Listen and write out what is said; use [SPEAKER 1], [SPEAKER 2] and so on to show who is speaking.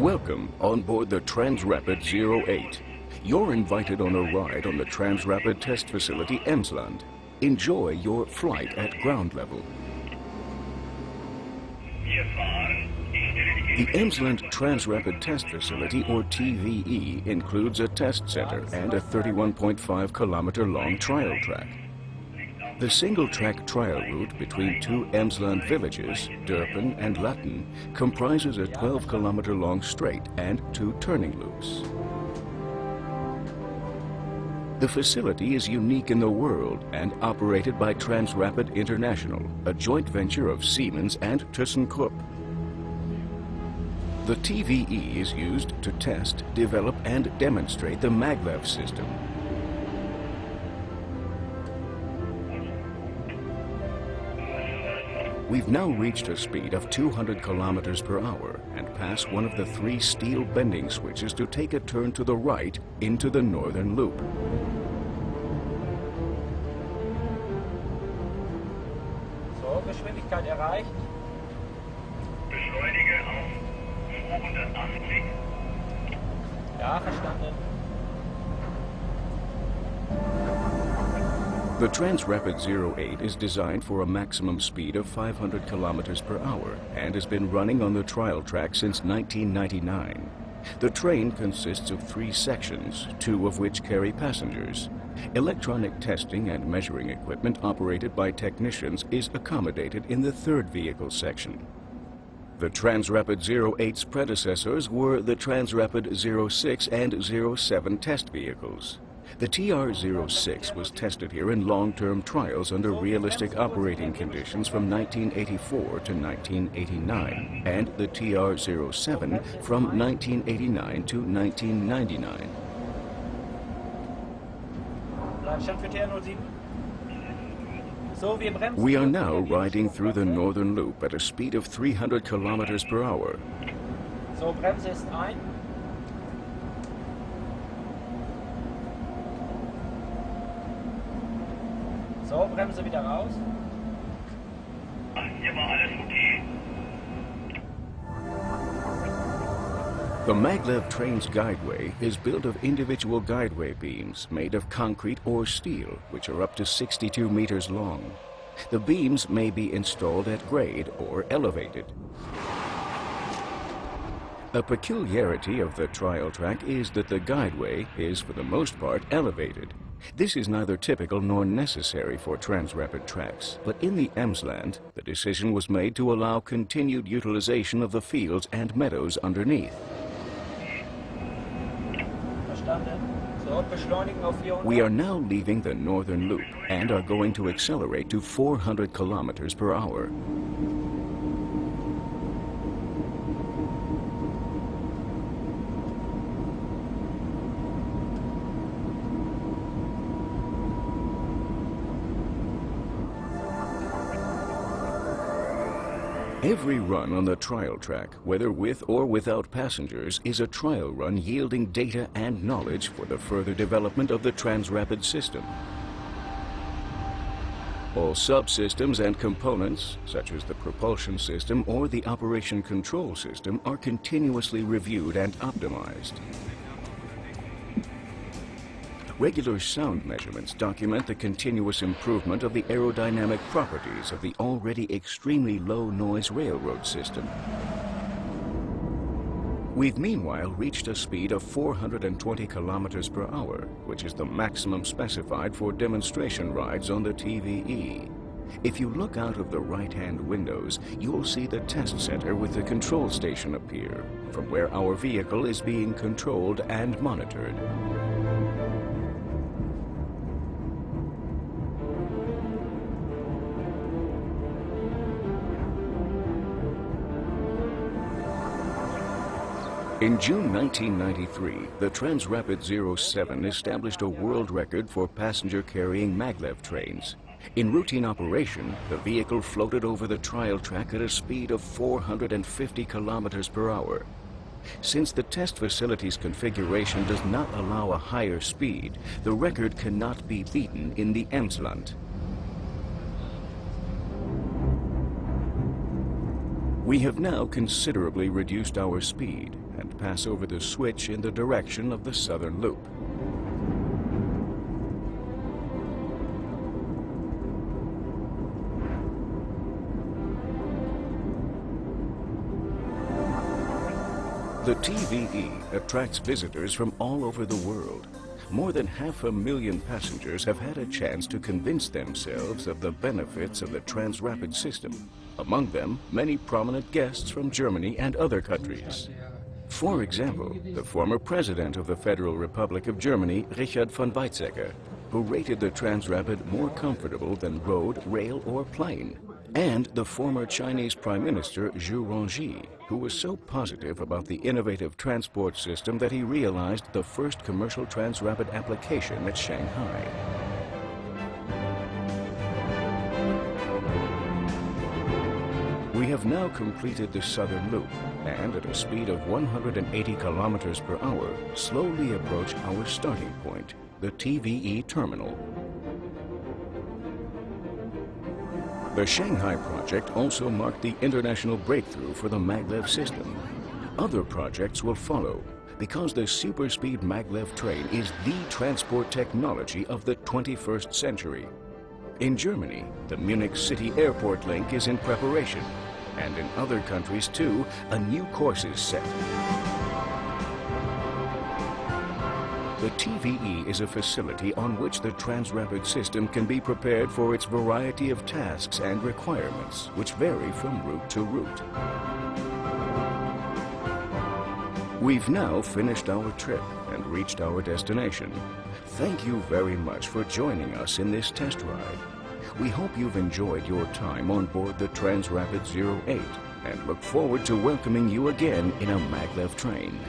[SPEAKER 1] Welcome on board the Transrapid 08. You're invited on a ride on the Transrapid test facility Emsland. Enjoy your flight at ground level. The Emsland Transrapid Test Facility, or TVE, includes a test center and a 31.5-kilometer long trial track. The single-track trial route between two Emsland villages, Durpen and Latten, comprises a 12-kilometer long straight and 2 turning loops. The facility is unique in the world and operated by Transrapid International, a joint venture of Siemens and ThyssenKrupp. The TVE is used to test, develop and demonstrate the maglev system. We've now reached a speed of 200 kilometers per hour and pass one of the 3 steel bending switches to take a turn to the right into the northern loop.
[SPEAKER 2] So, Geschwindigkeit erreicht.
[SPEAKER 3] Beschleunige auf 280.
[SPEAKER 2] Ja, verstanden.
[SPEAKER 1] The Transrapid 08 is designed for a maximum speed of 500 kilometers per hour and has been running on the trial track since 1999. The train consists of 3 sections, 2 of which carry passengers. Electronic testing and measuring equipment operated by technicians is accommodated in the 3rd vehicle section. The Transrapid 08's predecessors were the Transrapid 06 and 07 test vehicles. The TR-06 was tested here in long-term trials under realistic operating conditions from 1984 to 1989, and the TR-07 from 1989 to 1999. We are now riding through the northern loop at a speed of 300 kilometers per hour.
[SPEAKER 2] So, Bremse ist ein. So, Bremse wieder raus.
[SPEAKER 3] Hier war alles okay.
[SPEAKER 1] The maglev train's guideway is built of individual guideway beams made of concrete or steel, which are up to 62 meters long. The beams may be installed at grade or elevated. A peculiarity of the trial track is that the guideway is, for the most part, elevated. This is neither typical nor necessary for Transrapid tracks, but in the Emsland, the decision was made to allow continued utilization of the fields and meadows underneath. We are now leaving the northern loop and are going to accelerate to 400 kilometers per hour. Every run on the trial track, whether with or without passengers, is a trial run yielding data and knowledge for the further development of the Transrapid system. All subsystems and components, such as the propulsion system or the operation control system, are continuously reviewed and optimized. Regular sound measurements document the continuous improvement of the aerodynamic properties of the already extremely low-noise railroad system. We've meanwhile reached a speed of 420 kilometers per hour, which is the maximum specified for demonstration rides on the TVE. If you look out of the right-hand windows, you'll see the test center with the control station appear, from where our vehicle is being controlled and monitored. In June 1993, the Transrapid 07 established a world record for passenger-carrying maglev trains. In routine operation, the vehicle floated over the trial track at a speed of 450 kilometers per hour. Since the test facility's configuration does not allow a higher speed, the record cannot be beaten in the Emsland. We have now considerably reduced our speed and pass over the switch in the direction of the southern loop. The TVE attracts visitors from all over the world. More than 500,000 passengers have had a chance to convince themselves of the benefits of the Transrapid system. Among them, many prominent guests from Germany and other countries. For example, the former president of the Federal Republic of Germany, Richard von Weizsäcker, who rated the Transrapid more comfortable than road, rail, or plane. And the former Chinese Prime Minister Zhu Rongji, who was so positive about the innovative transport system that he realized the first commercial Transrapid application at Shanghai. We have now completed the southern loop and at a speed of 180 kilometers per hour slowly approach our starting point, the TVE terminal. The Shanghai project also marked the international breakthrough for the maglev system. Other projects will follow because the super-speed maglev train is the transport technology of the 21st century. In Germany, the Munich City Airport link is in preparation, and in other countries too, a new course is set. The TVE is a facility on which the Transrapid system can be prepared for its variety of tasks and requirements, which vary from route to route. We've now finished our trip and reached our destination. Thank you very much for joining us in this test ride. We hope you've enjoyed your time on board the Transrapid 08 and look forward to welcoming you again in a maglev train.